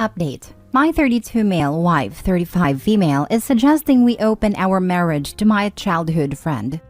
Update. My 32 male wife, 35 female, is suggesting we open our marriage to my childhood friend.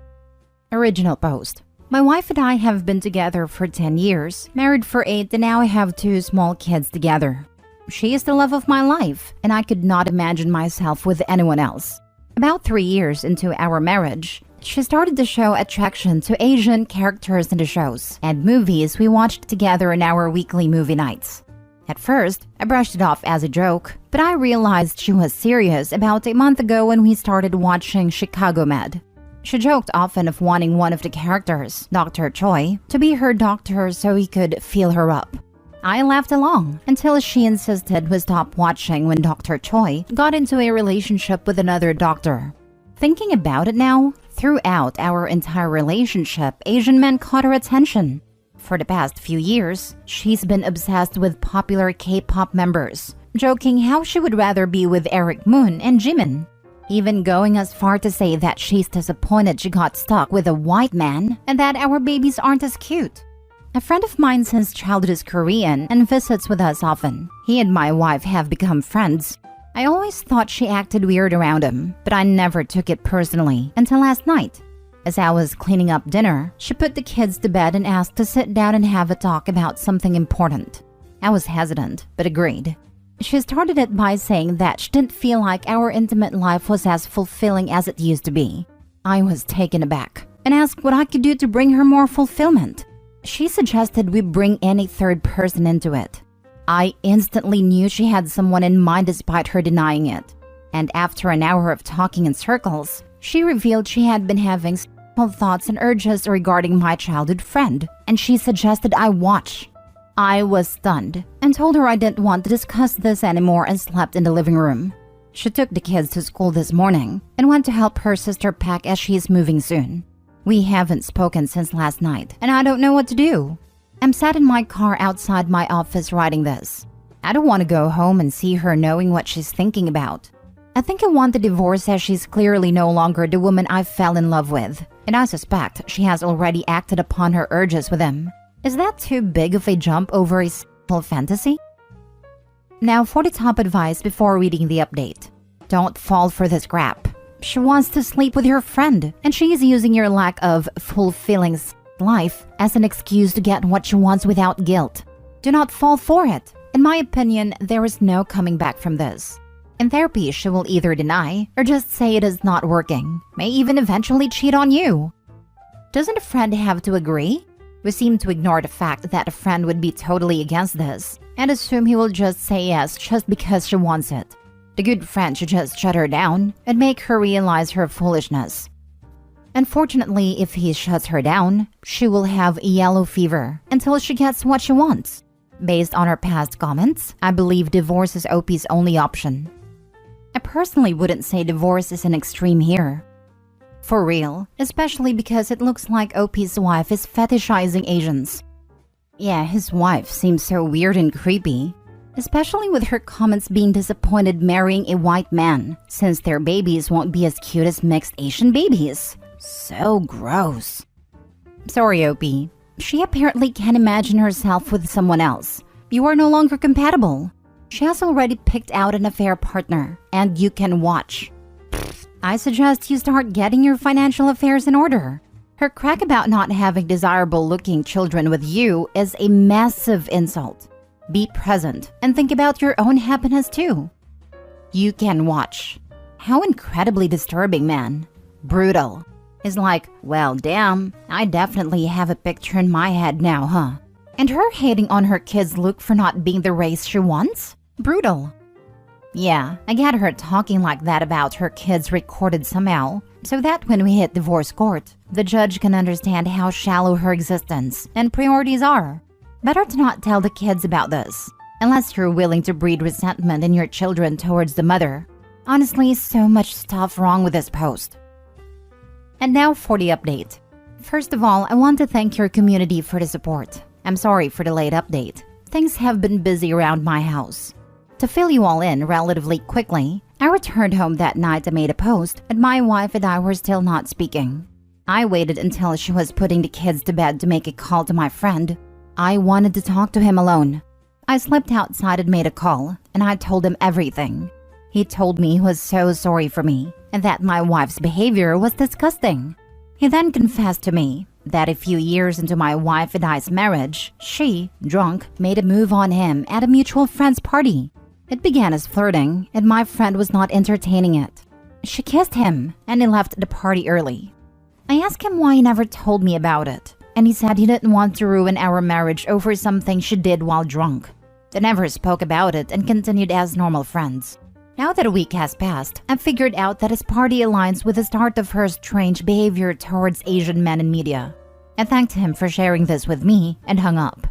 Original post. My wife and I have been together for 10 years, married for 8, and now I have 2 small kids together. She is the love of my life, and I could not imagine myself with anyone else. About 3 years into our marriage, she started to show attraction to Asian characters in the shows and movies we watched together in our weekly movie nights. At first, I brushed it off as a joke, but I realized she was serious about a month ago when we started watching Chicago Med. She joked often of wanting one of the characters, Dr. Choi, to be her doctor so he could feel her up. I laughed along until she insisted we stop watching when Dr. Choi got into a relationship with another doctor. Thinking about it now, throughout our entire relationship, Asian men caught her attention. For the past few years, she's been obsessed with popular K-pop members, joking how she would rather be with Eric Moon and Jimin, even going as far to say that she's disappointed she got stuck with a white man and that our babies aren't as cute. A friend of mine since childhood is Korean and visits with us often. He and my wife have become friends. I always thought she acted weird around him, but I never took it personally until last night. As I was cleaning up dinner, she put the kids to bed and asked to sit down and have a talk about something important. I was hesitant, but agreed. She started it by saying that she didn't feel like our intimate life was as fulfilling as it used to be. I was taken aback and asked what I could do to bring her more fulfillment. She suggested we bring in a third person into it. I instantly knew she had someone in mind despite her denying it. And after an hour of talking in circles, she revealed she had been having small thoughts and urges regarding my childhood friend, and she suggested I watch. I was stunned and told her I didn't want to discuss this anymore and slept in the living room. She took the kids to school this morning and went to help her sister pack as she is moving soon. We haven't spoken since last night, and I don't know what to do. I'm sat in my car outside my office writing this. I don't want to go home and see her knowing what she's thinking about. I think I want the divorce as she's clearly no longer the woman I fell in love with, and I suspect she has already acted upon her urges with him. Is that too big of a jump over a simple fantasy? Now for the top advice before reading the update. Don't fall for this crap. She wants to sleep with your friend, and she is using your lack of fulfilling life as an excuse to get what she wants without guilt. Do not fall for it. In my opinion, there is no coming back from this. In therapy, she will either deny or just say it is not working, may even eventually cheat on you. Doesn't a friend have to agree? We seem to ignore the fact that a friend would be totally against this and assume he will just say yes just because she wants it. The good friend should just shut her down and make her realize her foolishness. Unfortunately, if he shuts her down, she will have yellow fever until she gets what she wants. Based on her past comments, I believe divorce is OP's only option. I personally wouldn't say divorce is an extreme here. For real, especially because it looks like OP's wife is fetishizing Asians. Yeah, his wife seems so weird and creepy, especially with her comments being disappointed marrying a white man, since their babies won't be as cute as mixed Asian babies. So gross. Sorry, OP. She apparently can't imagine herself with someone else. You are no longer compatible. She has already picked out an affair partner, and you can watch. I suggest you start getting your financial affairs in order. Her crack about not having desirable-looking children with you is a massive insult. Be present and think about your own happiness too. You can watch. How incredibly disturbing, man. Brutal. It's like, well, damn, I definitely have a picture in my head now, huh? And her hating on her kids' look for not being the race she wants? Brutal. Yeah, I get her talking like that about her kids recorded somehow, so that when we hit divorce court, the judge can understand how shallow her existence and priorities are. Better to not tell the kids about this, unless you're willing to breed resentment in your children towards the mother. Honestly, so much stuff wrong with this post. And now for the update. First of all, I want to thank your community for the support. I'm sorry for the late update. Things have been busy around my house. To fill you all in relatively quickly, I returned home that night and made a post, and my wife and I were still not speaking. I waited until she was putting the kids to bed to make a call to my friend. I wanted to talk to him alone. I slept outside and made a call, and I told him everything. He told me he was so sorry for me and that my wife's behavior was disgusting. He then confessed to me that a few years into my wife and I's marriage, she, drunk, made a move on him at a mutual friend's party. It began as flirting, and my friend was not entertaining it. She kissed him, and he left the party early. I asked him why he never told me about it, and he said he didn't want to ruin our marriage over something she did while drunk. They never spoke about it and continued as normal friends. Now that a week has passed, I've figured out that his party aligns with the start of her strange behavior towards Asian men in media. I thanked him for sharing this with me and hung up.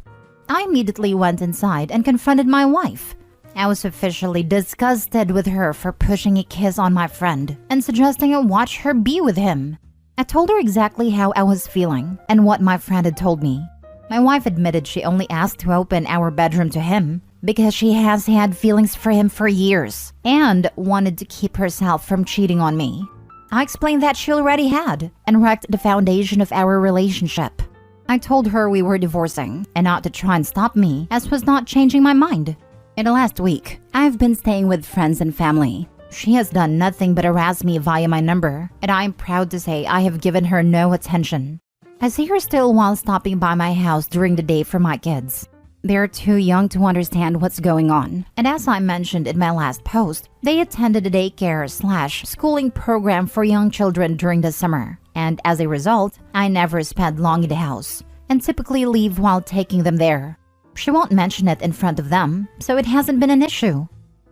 I immediately went inside and confronted my wife. I was officially disgusted with her for pushing a kiss on my friend and suggesting I watch her be with him. I told her exactly how I was feeling and what my friend had told me. My wife admitted she only asked to open our bedroom to him because she has had feelings for him for years and wanted to keep herself from cheating on me. I explained that she already had and wrecked the foundation of our relationship. I told her we were divorcing and not to try and stop me, as was not changing my mind. In the last week, I've been staying with friends and family. She has done nothing but harass me via my number, and I am proud to say I have given her no attention. I see her still while stopping by my house during the day for my kids. They're too young to understand what's going on, and as I mentioned in my last post, they attended a daycare/schooling program for young children during the summer, and as a result, I never spend long in the house, and typically leave while taking them there. She won't mention it in front of them, so it hasn't been an issue.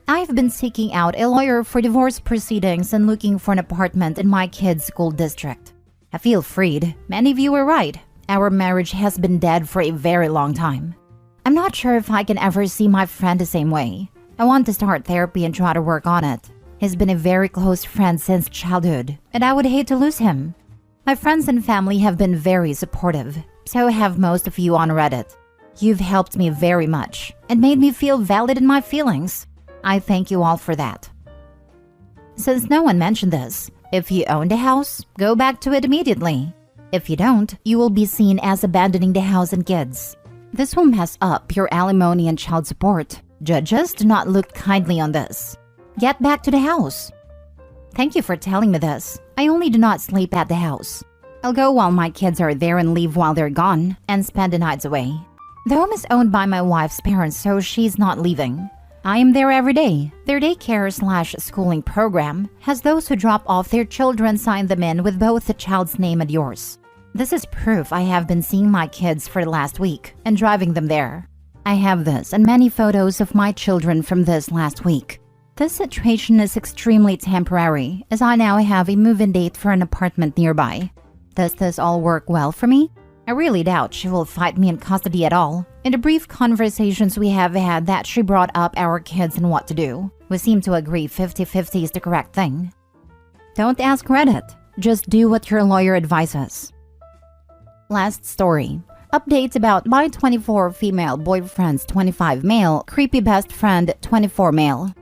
I've been seeking out a lawyer for divorce proceedings and looking for an apartment in my kids' school district. I feel freed. Many of you were right. Our marriage has been dead for a very long time. I'm not sure if I can ever see my friend the same way. I want to start therapy and try to work on it. He's been a very close friend since childhood, and I would hate to lose him. My friends and family have been very supportive, so have most of you on Reddit. You've helped me very much and made me feel valid in my feelings. I thank you all for that. Since no one mentioned this, if you own the house, go back to it immediately. If you don't, you will be seen as abandoning the house and kids. This will mess up your alimony and child support. Judges do not look kindly on this. Get back to the house. Thank you for telling me this. I only do not sleep at the house. I'll go while my kids are there and leave while they're gone and spend the nights away. The home is owned by my wife's parents, so she's not leaving. I am there every day. Their daycare/schooling program has those who drop off their children sign them in with both the child's name and yours. This is proof I have been seeing my kids for the last week and driving them there. I have this and many photos of my children from this last week. This situation is extremely temporary, as I now have a move-in date for an apartment nearby. Does this all work well for me? I really doubt she will fight me in custody at all. In the brief conversations we have had that she brought up our kids and what to do, we seem to agree 50-50 is the correct thing. Don't ask Reddit. Just do what your lawyer advises. Last story. Updates about my 24 female boyfriend's 25 male creepy best friend 24 male.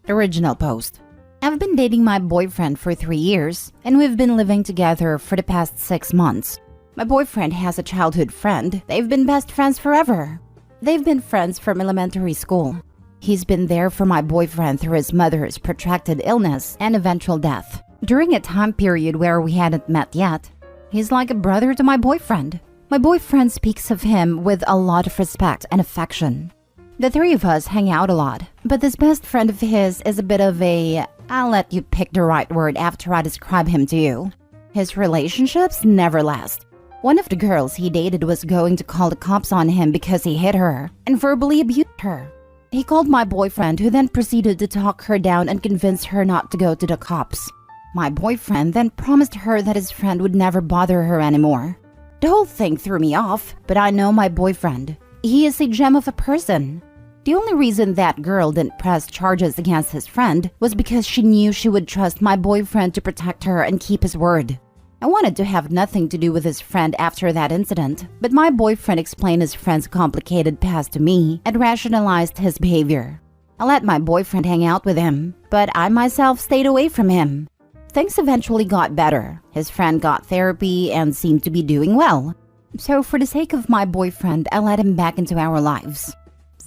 Original post. I've been dating my boyfriend for 3 years, and we've been living together for the past 6 months. My boyfriend has a childhood friend. They've been best friends forever. They've been friends from elementary school. He's been there for my boyfriend through his mother's protracted illness and eventual death. During a time period where we hadn't met yet, he's like a brother to my boyfriend. My boyfriend speaks of him with a lot of respect and affection. The three of us hang out a lot, but this best friend of his is a bit of a... I'll let you pick the right word after I describe him to you. His relationships never last. One of the girls he dated was going to call the cops on him because he hit her and verbally abused her. He called my boyfriend, who then proceeded to talk her down and convince her not to go to the cops. My boyfriend then promised her that his friend would never bother her anymore. The whole thing threw me off, but I know my boyfriend. He is a gem of a person. The only reason that girl didn't press charges against his friend was because she knew she would trust my boyfriend to protect her and keep his word. I wanted to have nothing to do with his friend after that incident, but my boyfriend explained his friend's complicated past to me and rationalized his behavior. I let my boyfriend hang out with him, but I myself stayed away from him. Things eventually got better. His friend got therapy and seemed to be doing well. So for the sake of my boyfriend, I let him back into our lives.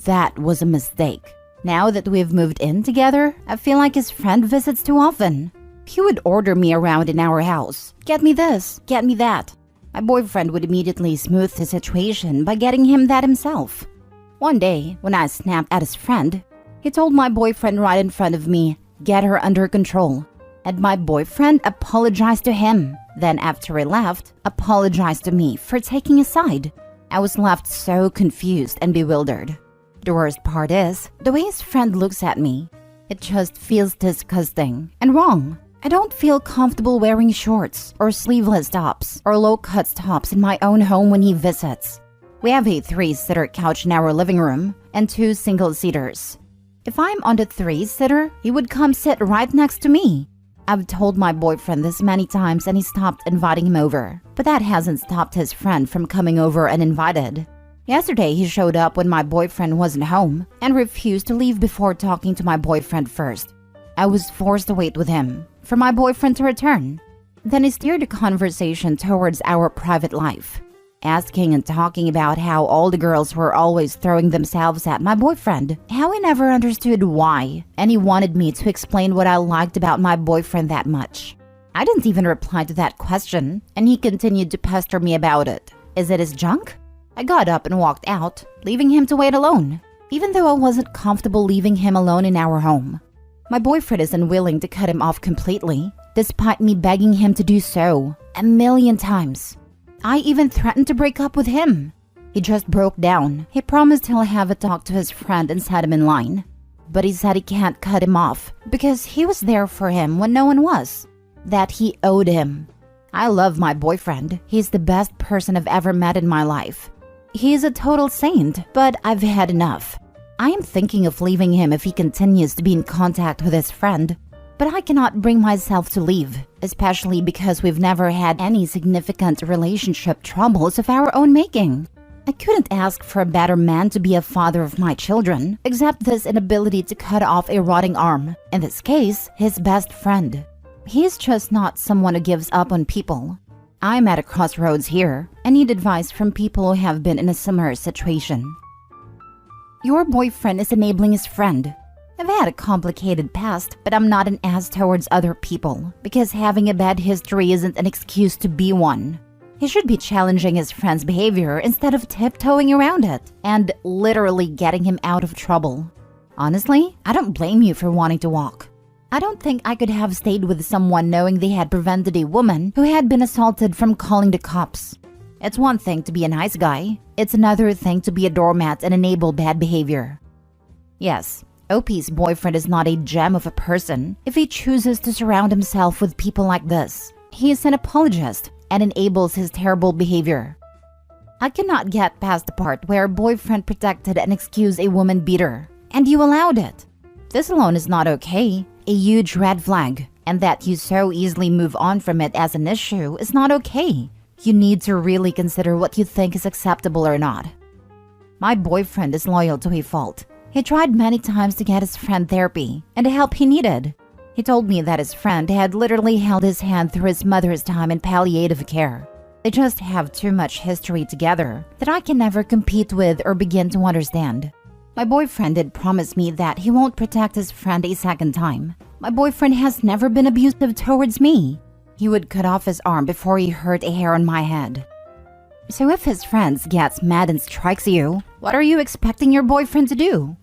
That was a mistake. Now that we've moved in together, I feel like his friend visits too often. He would order me around in our house. Get me this, get me that. My boyfriend would immediately smooth the situation by getting him that himself. One day, when I snapped at his friend, he told my boyfriend right in front of me, "Get her under control." And my boyfriend apologized to him. Then after he left, apologized to me for taking a side. I was left so confused and bewildered. The worst part is, the way his friend looks at me. It just feels disgusting and wrong. I don't feel comfortable wearing shorts or sleeveless tops or low-cut tops in my own home when he visits. We have a 3-seater couch in our living room and 2 single-seaters. If I'm on the 3-seater, he would come sit right next to me. I've told my boyfriend this many times and he stopped inviting him over. But that hasn't stopped his friend from coming over uninvited. Yesterday, he showed up when my boyfriend wasn't home and refused to leave before talking to my boyfriend first. I was forced to wait with him for my boyfriend to return. Then he steered the conversation towards our private life, asking and talking about how all the girls were always throwing themselves at my boyfriend, how he never understood why, and he wanted me to explain what I liked about my boyfriend that much. I didn't even reply to that question, and he continued to pester me about it. Is it his junk? I got up and walked out, leaving him to wait alone, even though I wasn't comfortable leaving him alone in our home. My boyfriend is unwilling to cut him off completely, despite me begging him to do so 1,000,000 times. I even threatened to break up with him. He just broke down. He promised he'll have a talk to his friend and set him in line. But he said he can't cut him off because he was there for him when no one was. That he owed him. I love my boyfriend. He's the best person I've ever met in my life. He's a total saint, but I've had enough. I am thinking of leaving him if he continues to be in contact with his friend. But I cannot bring myself to leave, especially because we've never had any significant relationship troubles of our own making. I couldn't ask for a better man to be a father of my children, except this inability to cut off a rotting arm, in this case, his best friend. He's just not someone who gives up on people. I'm at a crossroads here. I need advice from people who have been in a similar situation. Your boyfriend is enabling his friend. I've had a complicated past, but I'm not an ass towards other people, because having a bad history isn't an excuse to be one. He should be challenging his friend's behavior instead of tiptoeing around it, and literally getting him out of trouble. Honestly, I don't blame you for wanting to walk. I don't think I could have stayed with someone knowing they had prevented a woman who had been assaulted from calling the cops. It's one thing to be a nice guy, it's another thing to be a doormat and enable bad behavior. Yes, OP's boyfriend is not a gem of a person if he chooses to surround himself with people like this. He is an apologist and enables his terrible behavior. I cannot get past the part where a boyfriend protected and excused a woman beater, and you allowed it. This alone is not okay, a huge red flag, and that you so easily move on from it as an issue is not okay. You need to really consider what you think is acceptable or not. My boyfriend is loyal to a fault. He tried many times to get his friend therapy and the help he needed. He told me that his friend had literally held his hand through his mother's time in palliative care. They just have too much history together that I can never compete with or begin to understand. My boyfriend did promise me that he won't protect his friend a second time. My boyfriend has never been abusive towards me. He would cut off his arm before he hurt a hair on my head. So if his friend gets mad and strikes you, what are you expecting your boyfriend to do?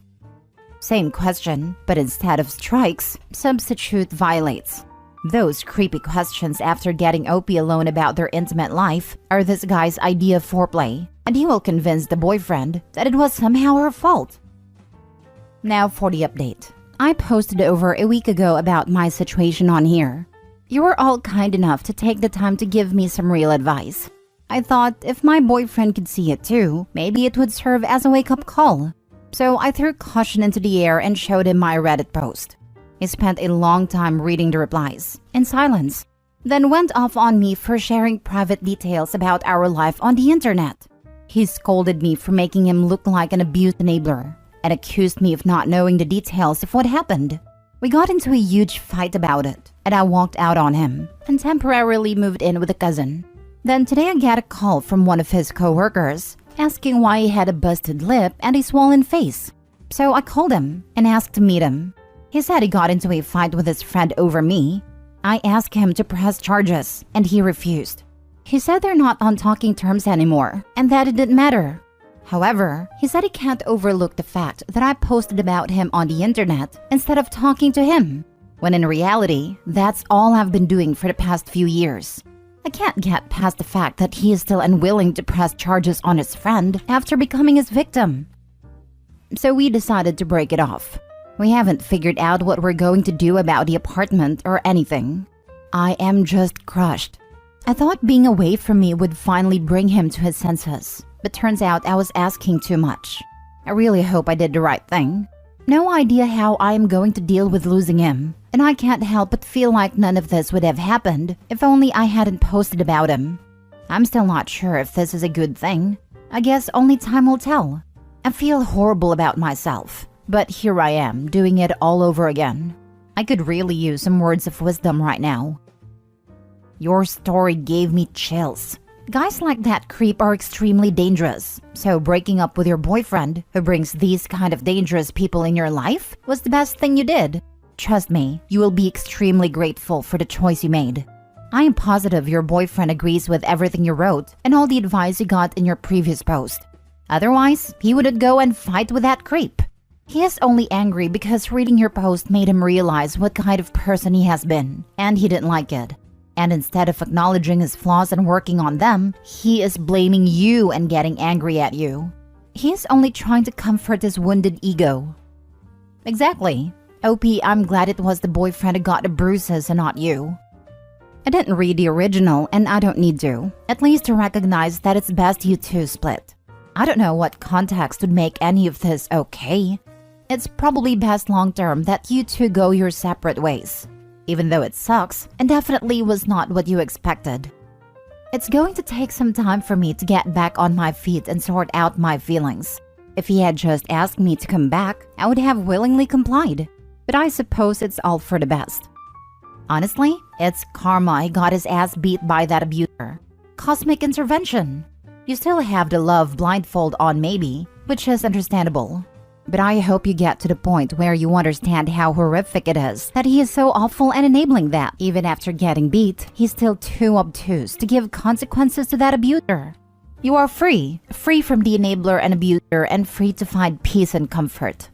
Same question, but instead of strikes, substitute violates. Those creepy questions after getting OP alone about their intimate life are this guy's idea of foreplay, and he will convince the boyfriend that it was somehow her fault. Now for the update. I posted over a week ago about my situation on here. You were all kind enough to take the time to give me some real advice. I thought if my boyfriend could see it too, maybe it would serve as a wake-up call. So I threw caution into the air and showed him my Reddit post. He spent a long time reading the replies, in silence, then went off on me for sharing private details about our life on the internet. He scolded me for making him look like an abuse enabler and accused me of not knowing the details of what happened. We got into a huge fight about it, and I walked out on him and temporarily moved in with a cousin. Then today I got a call from one of his co-workers asking why he had a busted lip and a swollen face. So I called him and asked to meet him. He said he got into a fight with his friend over me. I asked him to press charges and he refused. He said they're not on talking terms anymore and that it didn't matter. However, he said he can't overlook the fact that I posted about him on the internet instead of talking to him, when in reality, that's all I've been doing for the past few years. I can't get past the fact that he is still unwilling to press charges on his friend after becoming his victim. So we decided to break it off. We haven't figured out what we're going to do about the apartment or anything. I am just crushed. I thought being away from me would finally bring him to his senses, but turns out I was asking too much. I really hope I did the right thing. No idea how I am going to deal with losing him, and I can't help but feel like none of this would have happened if only I hadn't posted about him. I'm still not sure if this is a good thing. I guess only time will tell. I feel horrible about myself, but here I am doing it all over again. I could really use some words of wisdom right now. Your story gave me chills. Guys like that creep are extremely dangerous, so breaking up with your boyfriend, who brings these kind of dangerous people in your life, was the best thing you did. Trust me, you will be extremely grateful for the choice you made. I am positive your boyfriend agrees with everything you wrote and all the advice you got in your previous post. Otherwise, he wouldn't go and fight with that creep. He is only angry because reading your post made him realize what kind of person he has been, and he didn't like it. And instead of acknowledging his flaws and working on them, he is blaming you and getting angry at you. He is only trying to comfort his wounded ego. Exactly. OP, I'm glad it was the boyfriend who got the bruises and not you. I didn't read the original and I don't need to, at least to recognize that it's best you two split. I don't know what context would make any of this okay. It's probably best long-term that you two go your separate ways. Even though it sucks, and definitely was not what you expected. It's going to take some time for me to get back on my feet and sort out my feelings. If he had just asked me to come back, I would have willingly complied. But I suppose it's all for the best. Honestly, it's karma he got his ass beat by that abuser. Cosmic intervention. You still have the love blindfold on maybe, which is understandable. But I hope you get to the point where you understand how horrific it is that he is so awful and enabling that, even after getting beat, he's still too obtuse to give consequences to that abuser. You are free from the enabler and abuser and free to find peace and comfort.